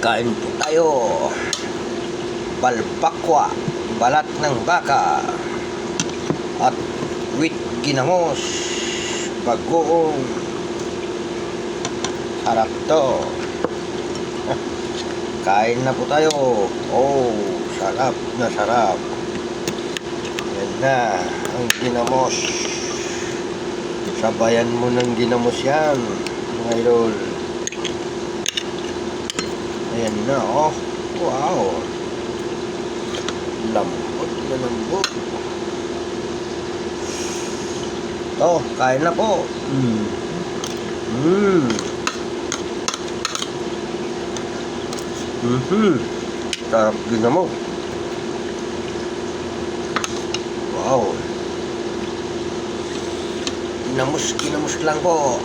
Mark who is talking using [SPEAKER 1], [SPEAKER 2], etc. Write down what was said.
[SPEAKER 1] Kain po tayo. Balbakwa, balat ng baka at wheat ginamos, bagoong. Sarap to. Kain na po tayo. Oh, sarap na sarap. Yan na ang ginamos. Sabayan mo ng ginamos yan, mga idol. Ayan na, oh. Wow. Lambot na lambot. Oh, kain na po. Sarap ginamos. Wow. Ginamos lang po.